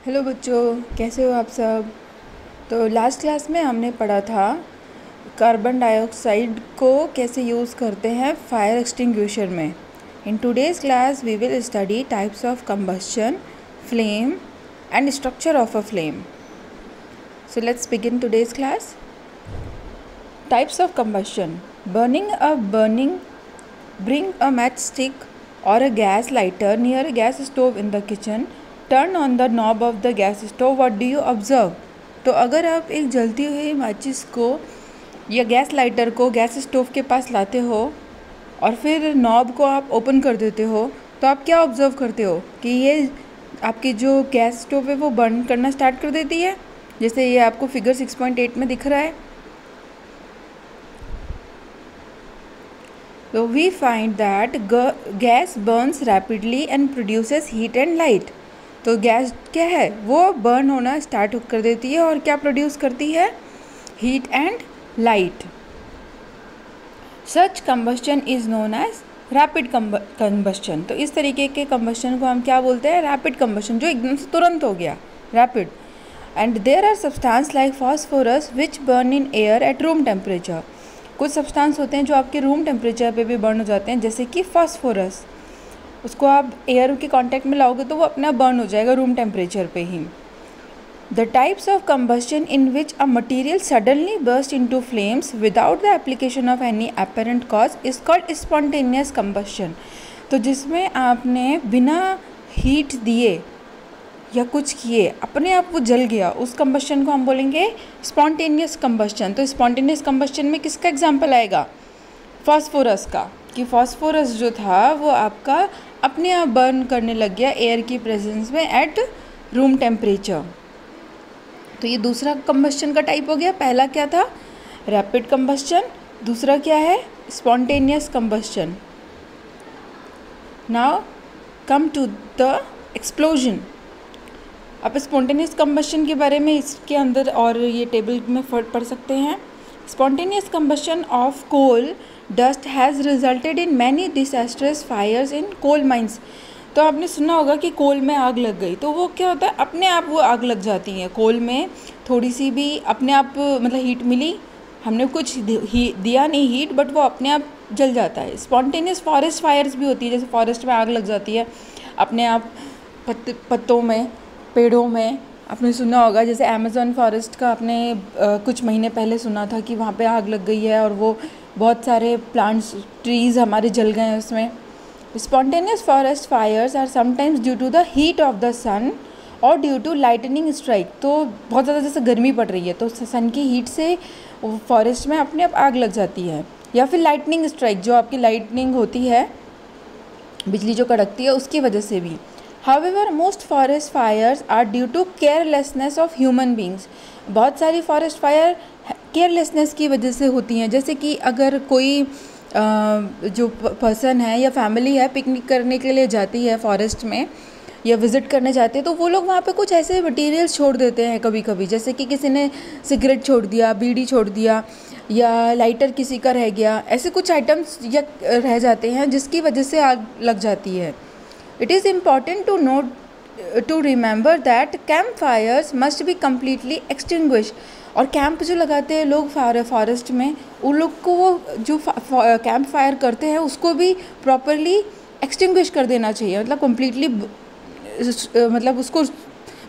Hello बच्चों, कैसे हो आप सब। तो लास्ट क्लास में हमने पढ़ा था कार्बन डाइऑक्साइड को कैसे यूज़ करते हैं फायर एक्सटिंग्विशर में। In today's class we will study types of combustion, flame and structure of a flame. So let's begin today's class. Types of combustion: bring a matchstick or a gas lighter near a gas stove in the kitchen. Turn on the knob of the gas stove. What do you observe? तो अगर आप एक जलती हुई माचिस को या gas lighter को गैस स्टोव के पास लाते हो और फिर नॉब को आप ओपन कर देते हो, तो आप क्या ऑब्ज़र्व करते हो कि ये आपकी जो गैस स्टोव है वो बर्न करना स्टार्ट कर देती है, जैसे ये आपको फिगर 6.8 में दिख रहा है। So we find that gas burns rapidly and produces heat and light. तो गैस क्या है, वो बर्न होना स्टार्ट कर देती है और क्या प्रोड्यूस करती है, heat and light. Such combustion is known as rapid combustion. तो इस तरीके के कंबस्शन को हम क्या बोलते हैं, रैपिड कंबस्शन, जो एकदम से तुरंत हो गया, rapid. And there are substance like phosphorus which burn in air at room temperature. कुछ सब्सटेंस होते हैं जो आपके रूम टेम्परेचर पे भी बर्न हो जाते हैं, जैसे कि फास्फोरस। उसको आप एयर के कांटेक्ट में लाओगे तो वो अपना बर्न हो जाएगा रूम टेम्परेचर पे ही। The types of combustion in which a material suddenly burst into flames without the application of any apparent cause is called spontaneous combustion. तो जिसमें आपने बिना हीट दिए या कुछ किए अपने आप वो जल गया, उस कंबस्शन को हम बोलेंगे स्पॉन्टेनियस कंबस्शन। तो स्पॉन्टेनियस कंबस्शन में किसका एग्जांपल आएगा, फास्फोरस का, कि फास्फोरस जो था वो आपका अपने आप बर्न करने लग गया एयर की प्रेजेंस में एट रूम टेम्परेचर। तो ये दूसरा कंबस्शन का टाइप हो गया। पहला क्या था, रैपिड कंबस्शन, दूसरा क्या है, spontaneous combustion. Now come to the explosion. आप स्पॉन्टेनियस कंबस्शन के बारे में इसके अंदर और ये टेबल में पढ़ सकते हैं। Spontaneous combustion of coal dust has resulted in many disastrous fires in coal mines. तो आपने सुना होगा कि कोल में आग लग गई, तो वो क्या होता है, अपने आप वो आग लग जाती है। कोल में थोड़ी सी भी अपने आप मतलब हीट मिली, हमने कुछ दिया नहीं हीट, बट वो अपने आप जल जाता है। स्पॉन्टेनियस फॉरेस्ट फायर्स भी होती है, जैसे फॉरेस्ट में आग लग जाती है अपने आप, पत्तों में, पेड़ों में। आपने सुना होगा जैसे अमेज़न फॉरेस्ट का आपने कुछ महीने पहले सुना था कि वहाँ पे आग लग गई है और वो बहुत सारे प्लांट्स, ट्रीज़ हमारे जल गए हैं उसमें। Spontaneous forest fires are sometimes due to the heat of the sun और ड्यू टू लाइटनिंग स्ट्राइक। तो बहुत ज़्यादा जैसे गर्मी पड़ रही है तो सन की हीट से फॉरेस्ट में अपने आप आग लग जाती है, या फिर लाइटनिंग स्ट्राइक, जो आपकी लाइटनिंग होती है, बिजली जो कड़कती है, उसकी वजह से भी। However, most forest fires are due to carelessness of human beings. बहुत सारी फॉरेस्ट फायर केयरलेसनेस की वजह से होती हैं। जैसे कि अगर कोई जो पर्सन है या फैमिली है पिकनिक करने के लिए जाती है फॉरेस्ट में या विज़िट करने जाते हैं, तो वो लोग वहाँ पे कुछ ऐसे मटेरियल्स छोड़ देते हैं कभी कभी, जैसे कि किसी ने सिगरेट छोड़ दिया, बीड़ी छोड़ दिया, या लाइटर किसी का रह गया। ऐसे कुछ आइटम्स या रह जाते हैं जिसकी वजह से आग लग जाती है। It is important to remember that campfires must be completely extinguished. और कैंप जो लगाते हैं लोग फॉरेस्ट में, उन लोग को वो जो कैंप फायर करते हैं उसको भी प्रॉपरली एक्सटिंग्विश कर देना चाहिए, मतलब कम्प्लीटली मतलब उसको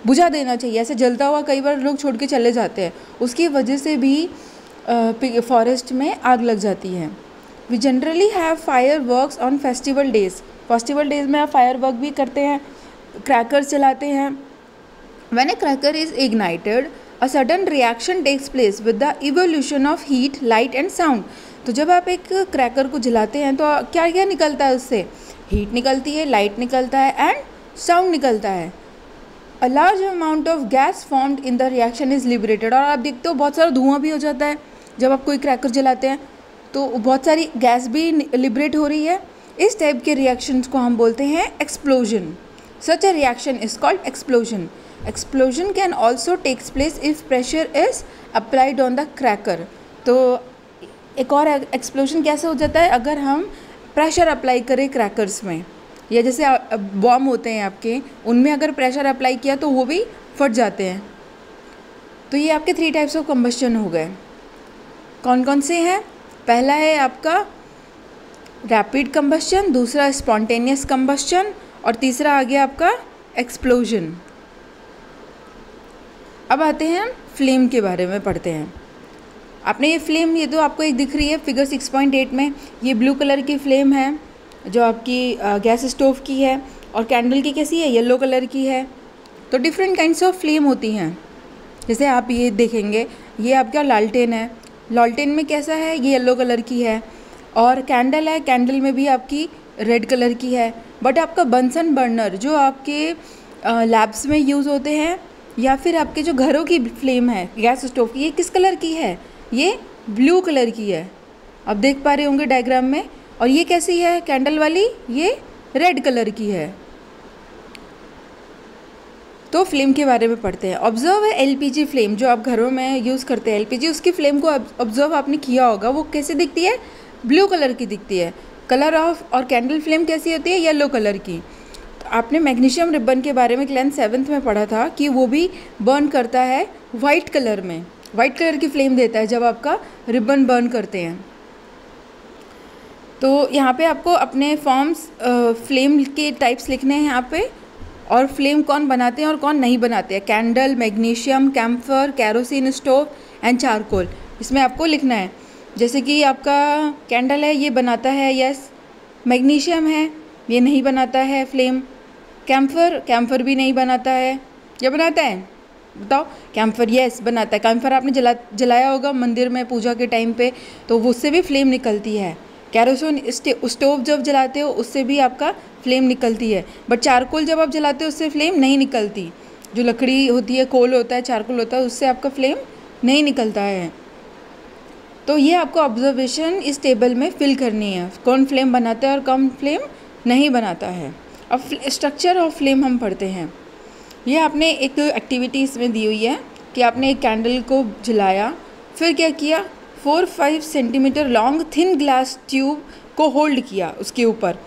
बुझा देना चाहिए। ऐसे जलता हुआ कई बार लोग छोड़ के चले जाते हैं, उसकी वजह से भी फॉरेस्ट में आग लग जाती है। We generally have fireworks on festival days. Festival days में आप फायर वर्क भी करते हैं, क्रैकर्स चलाते हैं। When a cracker is ignited a sudden reaction takes place with the evolution of heat, light and sound. तो जब आप एक क्रैकर को जलाते हैं तो क्या क्या निकलता है उससे, हीट निकलती है, लाइट निकलता है एंड साउंड निकलता है। अ large amount of gas formed in the reaction is liberated. और आप देखते हो बहुत सारा धुआं भी हो जाता है जब आप कोई क्रैकर जलाते हैं, तो बहुत सारी गैस भी लिबरेट हो रही है। इस टाइप के रिएक्शंस को हम बोलते हैं explosion. Such a reaction is called explosion. Explosion can also takes place if pressure is applied on the cracker. तो एक और एक्सप्लोजन कैसे हो जाता है, अगर हम प्रेशर अप्लाई करें क्रैकर्स में, या जैसे बॉम्ब होते हैं आपके, उनमें अगर प्रेशर अप्लाई किया तो वो भी फट जाते हैं। तो ये आपके 3 टाइप्स ऑफ कंबस्शन हो गए। कौन कौन से हैं? पहला है आपका रैपिड कंबस्शन, दूसरा स्पॉन्टेनियस कंबस्शन और तीसरा आ गया आपका एक्सप्लोजन। अब आते हैं फ्लेम के बारे में पढ़ते हैं। आपने ये फ्लेम, ये तो आपको एक दिख रही है फिगर 6.8 में, ये ब्लू कलर की फ्लेम है जो आपकी गैस स्टोव की है, और कैंडल की कैसी है? येलो कलर की है। तो डिफरेंट काइंड्स ऑफ फ्लेम होती हैं। जैसे आप ये देखेंगे, ये आपका लालटेन है, लालटेन में कैसा है? ये येलो कलर की है। और कैंडल है, कैंडल में भी आपकी रेड कलर की है। बट आपका बंसन बर्नर जो आपके लैब्स में यूज़ होते हैं, या फिर आपके जो घरों की फ्लेम है गैस स्टोव की, ये किस कलर की है? ये ब्लू कलर की है। आप देख पा रहे होंगे डायग्राम में। और ये कैसी है कैंडल वाली? ये रेड कलर की है। तो फ्लेम के बारे में पढ़ते हैं। ऑब्जर्व है एलपीजी फ्लेम, जो आप घरों में यूज़ करते हैं एलपीजी, उसकी फ्लेम को ऑब्जर्व आपने किया होगा। वो कैसे दिखती है? ब्लू कलर की दिखती है। कलर ऑफ और कैंडल फ्लेम कैसी होती है? येलो कलर की। तो आपने मैग्नीशियम रिबन के बारे में क्लास 7th में पढ़ा था कि वो भी बर्न करता है वाइट कलर में, वाइट कलर की फ्लेम देता है जब आपका रिबन बर्न करते हैं। तो यहाँ पे आपको अपने फॉर्म्स फ्लेम के टाइप्स लिखने हैं यहाँ पे, और फ्लेम कौन बनाते हैं और कौन नहीं बनाते हैं। Candle, magnesium, camphor, kerosene stove and charcoal, इसमें आपको लिखना है। जैसे कि आपका कैंडल है, ये बनाता है यस। मैग्नीशियम है, ये नहीं बनाता है फ्लेम। कैम्फर भी नहीं बनाता है, ये बनाता है? बताओ। कैम्फर यस बनाता है। कैम्फर आपने जलाया होगा मंदिर में पूजा के टाइम पे, तो उससे भी फ्लेम निकलती है। कैरोसिन स्टोव जब जलाते हो उससे भी आपका फ्लेम निकलती है। बट चारकोल जब आप जलाते हो उससे फ्लेम नहीं निकलती। जो लकड़ी होती है, कोल होता है, चारकोल होता है, उससे आपका फ्लेम नहीं निकलता है। तो ये आपको ऑब्जर्वेशन इस टेबल में फिल करनी है, कौन फ्लेम बनाता है और कौन फ्लेम नहीं बनाता है। अब स्ट्रक्चर ऑफ फ्लेम हम पढ़ते हैं। ये आपने एक एक्टिविटी इसमें दी हुई है कि आपने एक कैंडल को जलाया, फिर क्या किया? 4-5 centimetre long thin glass tube को होल्ड किया उसके ऊपर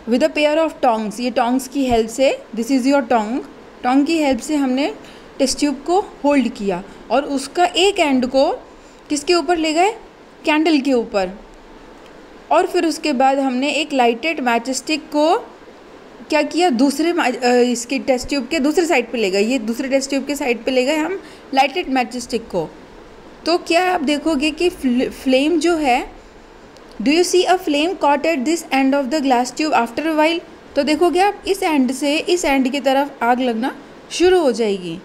with a pair of tongs. ये टोंग्स की हेल्प से, दिस इज़ योर टोंग की हेल्प से हमने टेस्ट ट्यूब को होल्ड किया, और उसका एक एंड को किसके ऊपर ले गए? कैंडल के ऊपर। और फिर उसके बाद हमने एक लाइटेड मैच स्टिक को क्या किया? दूसरे इसके टेस्ट ट्यूब के दूसरे साइड पे ले गए। ये दूसरे टेस्ट ट्यूब के साइड पे ले गए हम लाइटेड मैच स्टिक को। तो क्या आप देखोगे कि फ्लेम जो है, do you see a flame caught at this end of the glass tube after a while? तो देखोगे आप इस एंड से इस एंड की तरफ आग लगना शुरू हो जाएगी।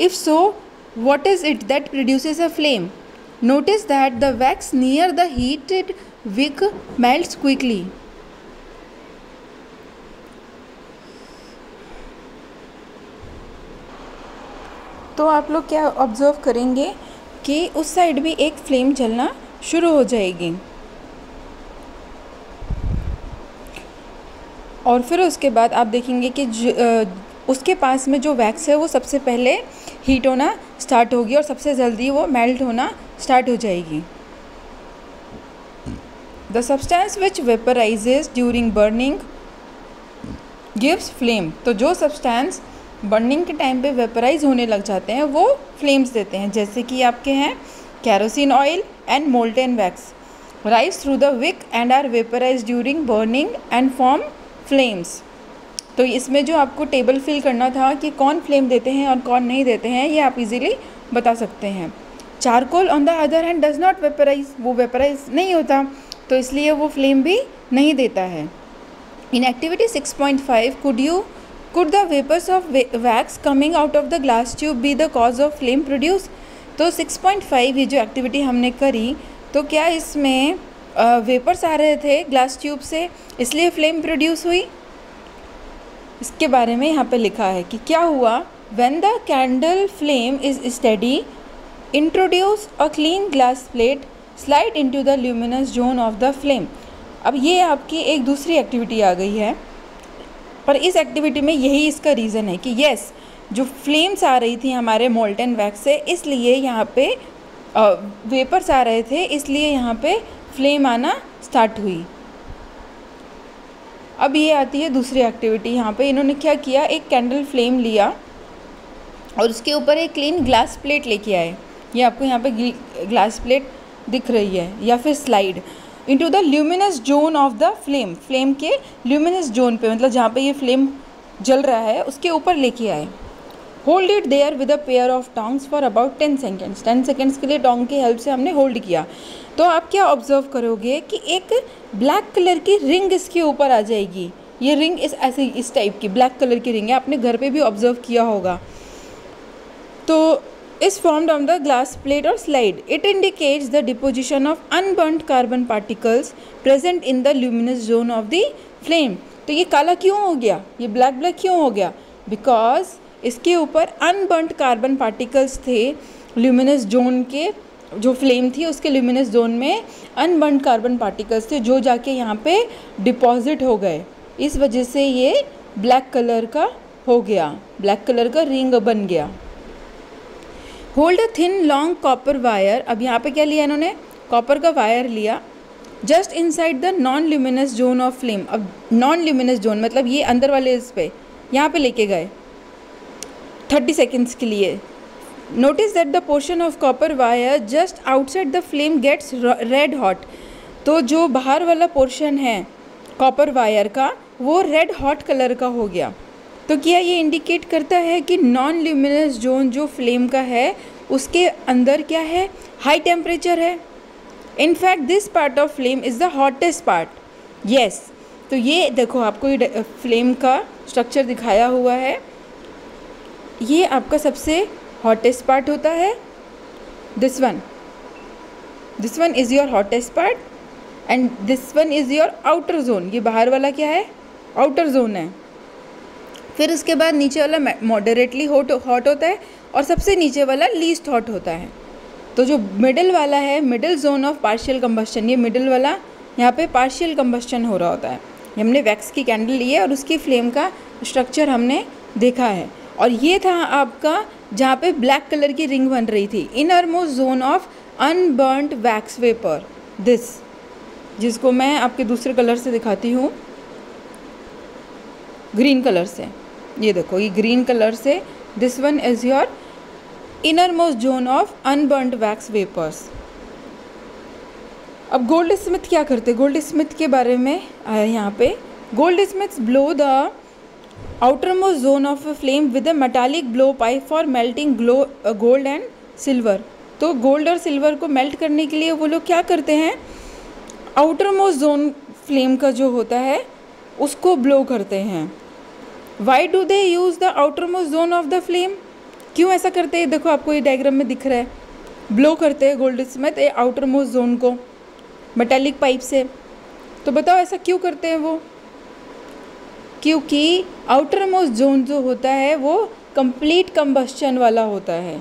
If so, what is it that produces a flame? Notice that the wax near the heated wick melts quickly. तो आप लोग क्या ऑब्जर्व करेंगे कि उस साइड भी एक फ्लेम जलना शुरू हो जाएगी, और फिर उसके बाद आप देखेंगे कि उसके पास में जो वैक्स है वो सबसे पहले हीट होना स्टार्ट होगी और सबसे जल्दी वो मेल्ट होना स्टार्ट हो जाएगी। The substance which vaporises during burning gives flame. तो जो सब्सटेंस बर्निंग के टाइम पे वेपराइज होने लग जाते हैं वो फ्लेम्स देते हैं। जैसे कि आपके हैं kerosene oil and molten wax rise through the wick and are vaporise during burning and form flames. तो इसमें जो आपको टेबल फिल करना था कि कौन फ्लेम देते हैं और कौन नहीं देते हैं, ये आप इजीली बता सकते हैं। Charcoal on the other hand does not vaporise, वो वेपराइज नहीं होता, तो इसलिए वो फ्लेम भी नहीं देता है। In activity 6.5 could the vapours of wax coming out of the glass tube be the cause of flame produce. तो 6.5 ये जो एक्टिविटी हमने करी, तो क्या इसमें वेपर्स आ रहे थे ग्लास ट्यूब से, इसलिए फ्लेम प्रोड्यूस हुई? इसके बारे में यहाँ पे लिखा है कि क्या हुआ। When the candle flame is steady, introduce a clean glass plate, slide into the luminous zone of the flame. अब ये आपकी एक दूसरी एक्टिविटी आ गई है, पर इस एक्टिविटी में यही इसका रीज़न है कि यस, जो फ्लेम्स आ रही थी हमारे मोल्टेन वैक्स से, इसलिए यहाँ पे वेपर्स आ रहे थे, इसलिए यहाँ पे फ्लेम आना स्टार्ट हुई। अब ये आती है दूसरी एक्टिविटी। यहाँ पे इन्होंने क्या किया, एक कैंडल फ्लेम लिया और उसके ऊपर एक क्लीन ग्लास प्लेट लेके आए। ये आपको यहाँ पे ग्लास प्लेट दिख रही है, या फिर slide into the luminous zone of the flame. Flame के ल्यूमिनस जोन पे, मतलब जहाँ पे ये फ्लेम जल रहा है उसके ऊपर लेके आए। Hold it there with a pair of tongs for about 10 seconds. 10 seconds के लिए टोंग की हेल्प से हमने होल्ड किया। तो आप क्या ऑब्जर्व करोगे कि एक ब्लैक कलर की रिंग इसके ऊपर आ जाएगी। ये रिंग इस टाइप की ब्लैक कलर की रिंग है, आपने घर पे भी ऑब्जर्व किया होगा। तो is formed on the glass plate or slide. It indicates the deposition of unburnt carbon particles present in the luminous zone of the flame. तो ये काला क्यों हो गया, ये ब्लैक ब्लैक क्यों हो गया? बिकॉज इसके ऊपर अनबर्नड कार्बन पार्टिकल्स थे। ल्यूमिनस जोन के जो फ्लेम थी उसके ल्यूमिनस जोन में अनबर्नड कार्बन पार्टिकल्स थे जो जाके यहाँ पे डिपॉजिट हो गए। इस वजह से ये ब्लैक कलर का हो गया, ब्लैक कलर का रिंग बन गया। Hold a thin long copper wire. अब यहाँ पे क्या लिया इन्होंने, कॉपर का वायर लिया। Just inside the non luminous zone of flame. अब नॉन ल्यूमिनस जोन मतलब ये अंदर वाले इस पे यहाँ पे लेके गए 30 सेकेंड्स के लिए। Notice that the portion of copper wire just outside the flame gets red hot. तो जो बाहर वाला पोर्शन है कॉपर वायर का वो रेड हॉट कलर का हो गया। तो क्या ये इंडिकेट करता है कि नॉन ल्यूमिनस जोन जो फ्लेम का है उसके अंदर क्या है, हाई टेम्परेचर है। In fact this part of flame is the hottest part. Yes, तो ये देखो आपको ये फ्लेम का स्ट्रक्चर दिखाया हुआ है। ये आपका सबसे हॉटेस्ट पार्ट होता है, this one is your hottest part and this one is your outer zone. ये बाहर वाला क्या है, आउटर जोन है। फिर उसके बाद नीचे वाला मॉडरेटली हॉट होता है और सबसे नीचे वाला लीस्ट हॉट होता है। तो जो मिडिल वाला है, middle zone of partial combustion, ये मिडिल वाला यहाँ पे पार्शियल कंबस्शन हो रहा होता है। हमने वैक्स की कैंडल ली है और उसकी फ्लेम का स्ट्रक्चर हमने देखा है। और ये था आपका जहाँ पे ब्लैक कलर की रिंग बन रही थी, inner most zone of unburned wax vapour, this, जिसको मैं आपके दूसरे कलर से दिखाती हूँ, ग्रीन कलर से। ये देखो, ये ग्रीन कलर से, this one is your innermost zone of unburned wax vapours. अब गोल्ड स्मिथ क्या करते, गोल्ड स्मिथ के बारे में आया यहाँ पे। Gold Smiths blow the outer most zone of a flame with a metallic blow pipe for melting gold and silver. तो गोल्ड और सिल्वर को मेल्ट करने के लिए वो लोग क्या करते हैं, आउटर मोस्ट जोन फ्लेम का जो होता है उसको ब्लो करते हैं। Why do they use the outer most zone of the flame? क्यों ऐसा करते हैं? देखो आपको ये डायग्राम में दिख रहा है, ब्लो करते हैं गोल्ड स्मिथ ए आउटर मोस्ट जोन को मेटालिक पाइप से। तो बताओ ऐसा क्यों करते हैं वो? क्योंकि आउटर मोस्ट जोन जो होता है वो कंप्लीट कंबस्शन वाला होता है।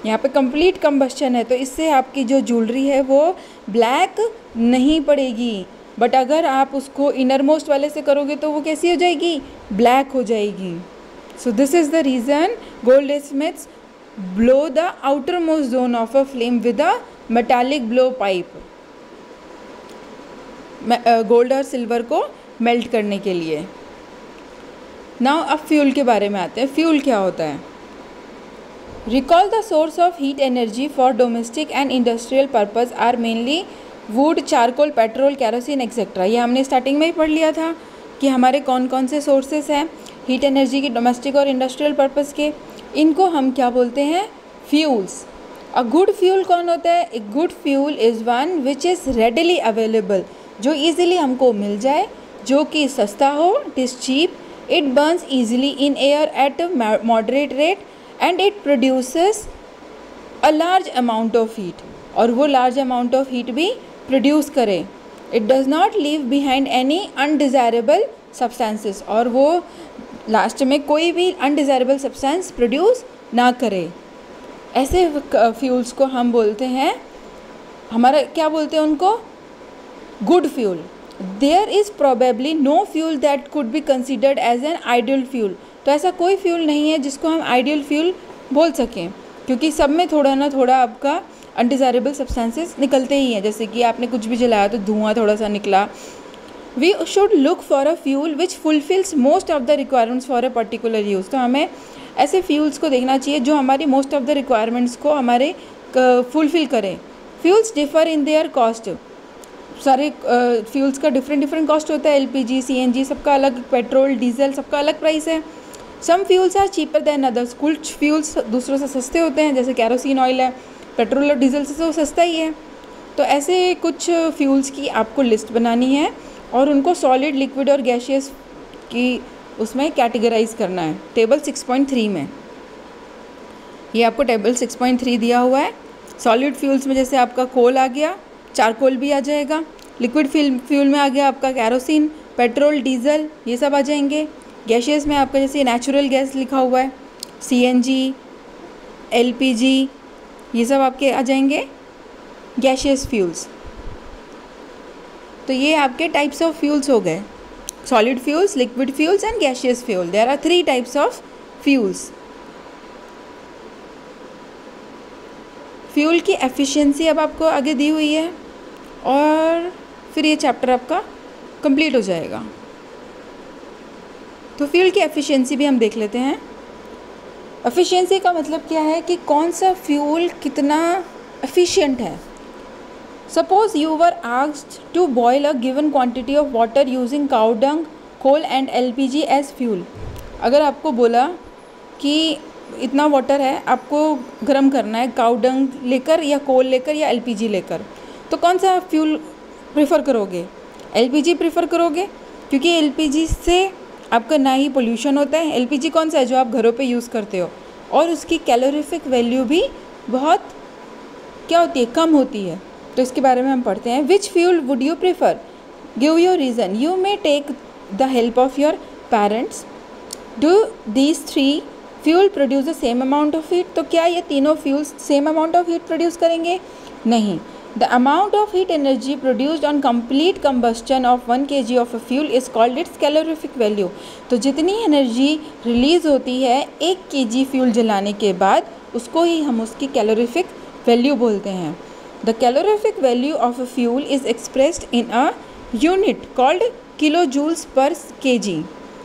यहाँ पे कंप्लीट कंबस्शन है तो इससे आपकी जो ज्वेलरी है वो ब्लैक नहीं पड़ेगी। बट अगर आप उसको इनर मोस्ट वाले से करोगे तो वो कैसी हो जाएगी, ब्लैक हो जाएगी। So this is the reason gold Smiths blow the outer most zone of a flame with a metallic blow pipe, gold और सिल्वर को मेल्ट करने के लिए। नाउ अब फ्यूल के बारे में आते हैं। फ्यूल क्या होता है? Recall the source of heat energy for domestic and industrial purpose are mainly wood, charcoal, petrol, kerosene etcetera. ये हमने स्टार्टिंग में ही पढ़ लिया था कि हमारे कौन कौन से सोर्सेस हैं हीट एनर्जी के, डोमेस्टिक और इंडस्ट्रियल पर्पज़ के। इनको हम क्या बोलते हैं, फ्यूल्स। अ गुड फ्यूल कौन होता है? A good fuel is one which is readily available, जो ईजिली हमको मिल जाए, जो कि सस्ता हो, it is cheap, it burns easily in air at moderate rate and it produces a large amount of heat, और वो लार्ज अमाउंट ऑफ हीट भी प्रोड्यूस करे। It does not leave behind any undesirable substances, और वो last में कोई भी undesirable substance produce ना करे। ऐसे फ्यूल्स को हम बोलते हैं, हमारा क्या बोलते हैं उनको, good fuel. There is probably no fuel that could be considered as an ideal fuel. तो ऐसा कोई फ्यूल नहीं है जिसको हम आइडियल फ्यूल बोल सकें, क्योंकि सब में थोड़ा ना थोड़ा आपका अनडिज़ायरेबल सब्सटेंसेस निकलते ही हैं। जैसे कि आपने कुछ भी जलाया तो धुआं थोड़ा सा निकला, we should look for a fuel which fulfils most of the requirements for a particular use. तो हमें ऐसे फ्यूल्स को देखना चाहिए जो हमारी मोस्ट ऑफ द रिक्वायरमेंट्स को हमारे फुलफिल करें। Fuels differ in their cost, सारे फ्यूल्स का डिफरेंट कॉस्ट होता है। एलपीजी, सीएनजी सबका अलग, पेट्रोल, डीजल सबका अलग प्राइस है। Some fuels are cheaper than others, कुछ फ्यूल्स दूसरों से सस्ते होते हैं, जैसे कैरोसिन ऑयल है, पेट्रोल और डीजल से तो सस्ता ही है। तो ऐसे कुछ फ्यूल्स की आपको लिस्ट बनानी है और उनको सॉलिड, लिक्विड और गैशियस की उसमें कैटेगराइज करना है टेबल 6.3 में। ये आपको टेबल 6.3 दिया हुआ है। सॉलिड फ्यूल्स में जैसे आपका कोल आ गया, चारकोल भी आ जाएगा। लिक्विड फ्यूल में आ गया आपका कैरोसिन, पेट्रोल, डीजल, ये सब आ जाएंगे। गैशियस में आपका जैसे नेचुरल गैस लिखा हुआ है, सीएनजी, एलपीजी, ये सब आपके आ जाएंगे गैशियस फ्यूल्स। तो ये आपके टाइप्स ऑफ फ्यूल्स हो गए, solid fuels, liquid fuels and gaseous fuel. There are 3 types of fuels. Fuel की एफिशिएंसी अब आपको आगे दी हुई है और फिर ये चैप्टर आपका कंप्लीट हो जाएगा। तो फ्यूल की एफिशिएंसी भी हम देख लेते हैं। एफिशिएंसी का मतलब क्या है कि कौन सा फ्यूल कितना एफिशिएंट है। Suppose you were asked to boil a given quantity of water using cow dung, coal and LPG as fuel. अगर आपको बोला कि इतना वाटर है, आपको गर्म करना है काउ डंग लेकर या कोल लेकर या एलपीजी लेकर, तो कौन सा फ्यूल प्रेफर करोगे? एलपीजी प्रेफर करोगे, क्योंकि एलपीजी से आपका ना ही पोल्यूशन होता है। एलपीजी कौन सा है? जो आप घरों पे यूज़ करते हो, और उसकी कैलोरीफिक वैल्यू भी बहुत क्या होती है? कम होती है। तो इसके बारे में हम पढ़ते हैं। Which fuel would you prefer? Give your reason. You may take the help of your parents. Do these 3 fuel produce the same amount of heat? तो क्या ये तीनों fuels same amount of heat produce करेंगे? नहीं। The amount of heat energy produced on complete combustion of 1 kg of a fuel is called its calorific value. तो जितनी energy release होती है 1 kg फ्यूल जलाने के बाद, उसको ही हम उसकी कैलोरीफिक वैल्यू बोलते हैं। The calorific value of a fuel is expressed in a unit called kilo joules per kg।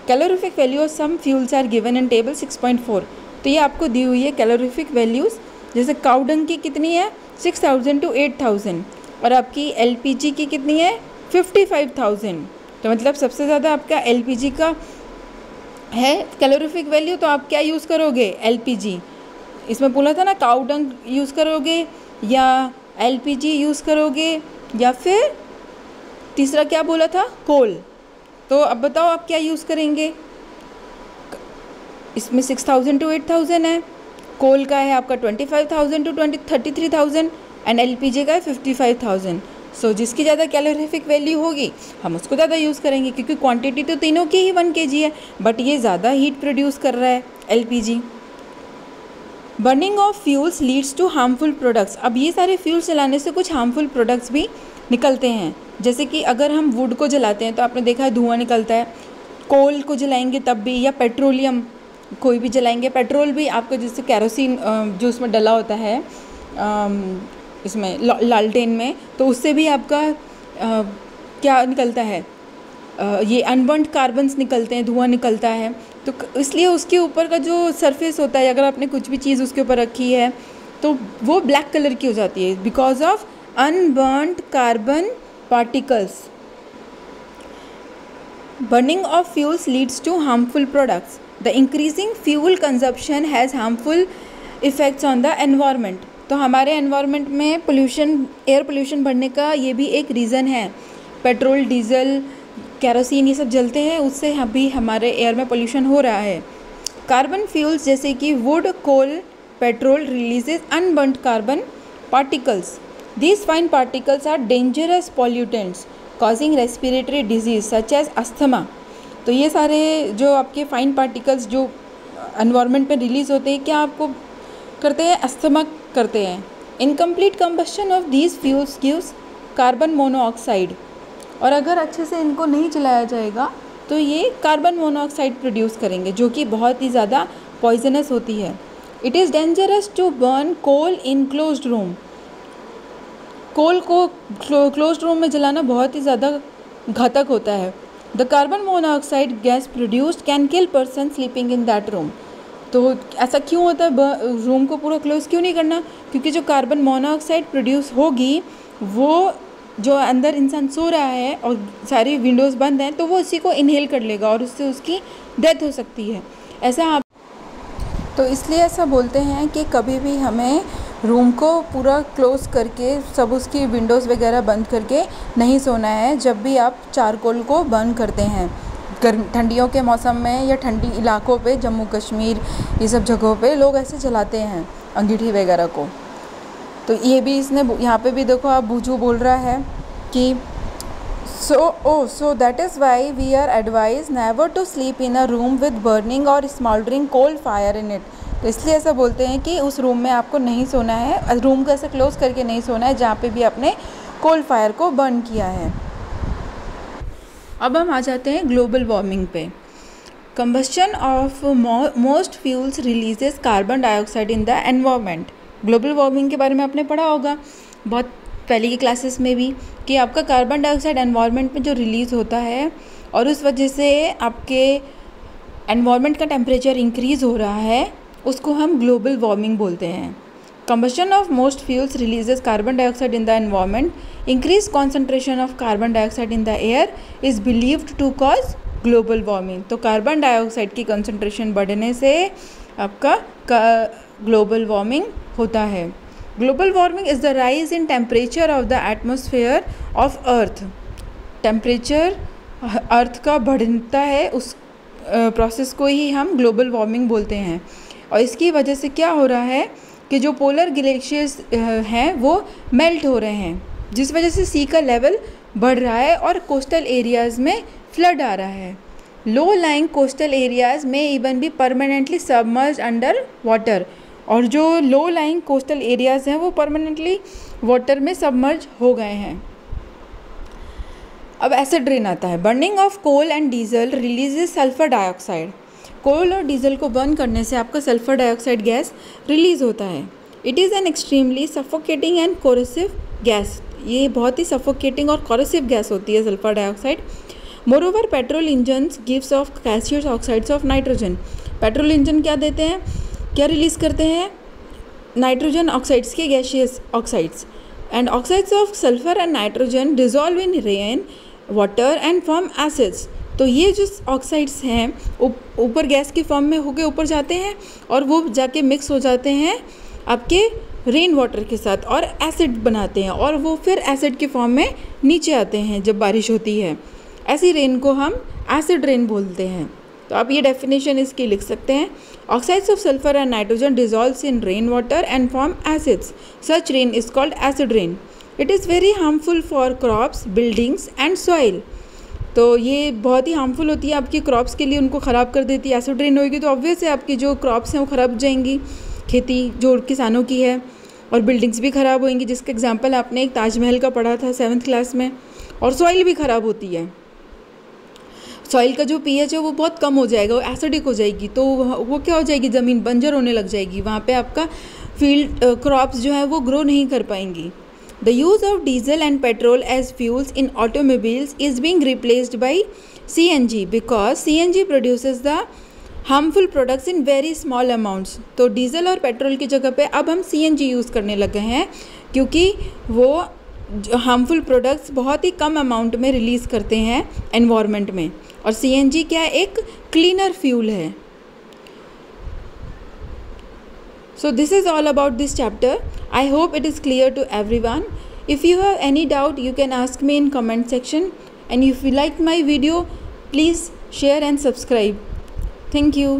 Calorific value of some fuels are given in table 6.4। तो ये आपको दी हुई है कैलोरीफिक वैल्यूज़। जैसे काउडंग की कितनी है? 6000 to 8000, और आपकी एलपीजी की कितनी है? 55,000। तो मतलब सबसे ज़्यादा आपका एलपीजी का है कैलोरीफिक वैल्यू, तो आप क्या यूज़ करोगे? एलपीजी। इसमें बोला था ना काउडंग यूज़ करोगे या एलपीजी यूज़ करोगे, या फिर तीसरा क्या बोला था? कोल। तो अब बताओ आप क्या यूज़ करेंगे? इसमें 6000 to 8000 है, कोल का है आपका 25,000 to 33,000 एंड एलपीजी का है 55,000। सो जिसकी ज़्यादा कैलोरीफिक वैल्यू होगी हम उसको ज़्यादा यूज़ करेंगे, क्योंकि क्वांटिटी तो तीनों की ही 1 kg है, बट ये ज़्यादा हीट प्रोड्यूस कर रहा है LPG. Burning of fuels leads to harmful products. अब ये सारे फ्यूल्स जलाने से कुछ हार्मफुल प्रोडक्ट्स भी निकलते हैं। जैसे कि अगर हम वुड को जलाते हैं तो आपने देखा है धुआं निकलता है। कोल को जलाएंगे तब भी, या पेट्रोलियम कोई भी जलाएंगे, पेट्रोल भी आपका जैसे कैरोसिन जो उसमें डला होता है इसमें लालटेन में, तो उससे भी आपका क्या निकलता है? ये अनबर्न्ड कार्बन्स निकलते हैं, धुआं निकलता है। तो इसलिए उसके ऊपर का जो सरफेस होता है, अगर आपने कुछ भी चीज़ उसके ऊपर रखी है तो वो ब्लैक कलर की हो जाती है, because of unburned carbon particles. Burning of fuels leads to harmful products. The increasing fuel consumption has harmful effects on the environment. तो हमारे एनवायरनमेंट में पोल्यूशन, एयर पोल्यूशन बढ़ने का ये भी एक रीज़न है। पेट्रोल, डीजल, कैरोसिन ये सब जलते हैं, उससे भी हमारे एयर में पोल्यूशन हो रहा है। कार्बन फ्यूल्स जैसे कि wood, coal, petrol releases unburned carbon particles. These fine particles are dangerous pollutants causing respiratory disease such as asthma. तो ये सारे जो आपके फाइन पार्टिकल्स जो एनवायरनमेंट में रिलीज़ होते हैं, क्या आपको करते हैं? अस्थमा करते हैं। Incomplete combustion of these fuels gives carbon monoxide. और अगर अच्छे से इनको नहीं चलाया जाएगा तो ये कार्बन मोनोऑक्साइड प्रोड्यूस करेंगे, जो कि बहुत ही ज़्यादा पॉइजनस होती है। It is dangerous to burn coal in closed room. Coal को क्लोज्ड रूम में जलाना बहुत ही ज़्यादा घातक होता है। The carbon monoxide gas produced can kill person sleeping in that room. तो ऐसा क्यों होता है, रूम को पूरा क्लोज क्यों नहीं करना? क्योंकि जो कार्बन मोनोऑक्साइड प्रोड्यूस होगी वो जो अंदर इंसान सो रहा है और सारी विंडोज़ बंद हैं तो वो उसी को इनहेल कर लेगा और उससे उसकी डेथ हो सकती है। ऐसा आप तो इसलिए ऐसा बोलते हैं कि कभी भी हमें रूम को पूरा क्लोज़ करके सब उसकी विंडोज़ वगैरह बंद करके नहीं सोना है जब भी आप चारकोल को बर्न करते हैं। ठंडियों के मौसम में या ठंडी इलाकों पे, जम्मू कश्मीर ये सब जगहों पे लोग ऐसे जलाते हैं अंगीठी वगैरह को। तो ये भी इसने यहाँ पे भी देखो आप बूझू बोल रहा है कि so that is why we are advise never to sleep in a room with burning और smouldering coal fire in it. तो इसलिए ऐसा बोलते हैं कि उस रूम में आपको नहीं सोना है, रूम को ऐसे क्लोज करके नहीं सोना है जहाँ पे भी आपने कोल फायर को बर्न किया है। अब हम आ जाते हैं ग्लोबल वार्मिंग पे। Combustion of most fuels releases carbon dioxide in the environment. Global warming के बारे में आपने पढ़ा होगा बहुत पहले की क्लासेस में भी कि आपका कार्बन डाइऑक्साइड एनवायरनमेंट में जो रिलीज़ होता है और उस वजह से आपके एनवायरनमेंट का टेम्परेचर इंक्रीज़ हो रहा है, उसको हम ग्लोबल वार्मिंग बोलते हैं। Combustion of most fuels releases carbon dioxide in the environment. Increase concentration of carbon dioxide in the air is believed to cause global warming. तो कार्बन डाइऑक्साइड की कंसंट्रेशन बढ़ने से आपका ग्लोबल वार्मिंग होता है। Global warming is the rise in temperature of the atmosphere of earth. Temperature earth का बढ़ता है, उस प्रोसेस को ही हम ग्लोबल वार्मिंग बोलते हैं। और इसकी वजह से क्या हो रहा है कि जो पोलर ग्लेशियर्स हैं वो मेल्ट हो रहे हैं, जिस वजह से सी का लेवल बढ़ रहा है और कोस्टल एरियाज़ में फ्लड आ रहा है। लो लाइंग कोस्टल एरियाज़ में इवन भी परमानेंटली सबमर्ज अंडर वाटर। और जो लो लाइंग कोस्टल एरियाज़ हैं वो परमानेंटली वाटर में सबमर्ज हो गए हैं। अब एसिड रेन आता है। Burning of coal and diesel releases sulphur dioxide. Coal और डीजल को बर्न करने से आपका सल्फर डाइऑक्साइड गैस रिलीज़ होता है। It is an extremely suffocating and corrosive gas. ये बहुत ही सफोकेटिंग और कोरोसिव गैस होती है sulphur dioxide. Moreover petrol engines gives off gaseous oxides of nitrogen. Petrol engine क्या देते हैं, क्या रिलीज़ करते हैं? नाइट्रोजन ऑक्साइड्स के gaseous oxides. And oxides of sulphur and nitrogen dissolve in rain water and form acids. तो ये जो ऑक्साइड्स हैं ऊपर गैस की फॉर्म में होके ऊपर जाते हैं और वो जाके मिक्स हो जाते हैं आपके रेन वाटर के साथ और एसिड बनाते हैं और वो फिर एसिड की फॉर्म में नीचे आते हैं जब बारिश होती है। ऐसी रेन को हम एसिड रेन बोलते हैं। तो आप ये डेफिनेशन इसकी लिख सकते हैं। Oxides of sulphur and nitrogen dissolves in rain water and form acids. Such rain is called acid rain. It is very harmful for crops, buildings and soil. तो ये बहुत ही हार्मफुल होती है आपकी क्रॉप्स के लिए, उनको ख़राब कर देती है। एसिड रेन होगी तो ऑब्वियस है आपकी जो क्रॉप्स हैं वो ख़राब हो जाएंगी, खेती जो किसानों की है, और बिल्डिंग्स भी ख़राब होंगी, जिसका एग्जांपल आपने एक ताजमहल का पढ़ा था 7th क्लास में। और सॉइल भी ख़राब होती है। सॉइल का जो pH है वो बहुत कम हो जाएगा, वो एसिडिक हो जाएगी, तो वो क्या हो जाएगी, ज़मीन बंजर होने लग जाएगी, वहाँ पे आपका फील्ड क्रॉप्स जो है वो ग्रो नहीं कर पाएंगी। The use of diesel and petrol as fuels in automobiles is being replaced by CNG because CNG produces the harmful products in very small amounts। तो डीजल और पेट्रोल की जगह पे अब हम CNG यूज़ करने लगे हैं क्योंकि वो हार्मफुल प्रोडक्ट्स बहुत ही कम अमाउंट में रिलीज़ करते हैं एनवायरनमेंट में। और CNG क्या है, एक क्लीनर फ्यूल है। So this is all about this chapter. I hope it is clear to everyone. If you have any doubt, you can ask me in comment section. And if you like my video, please share and subscribe. Thank you.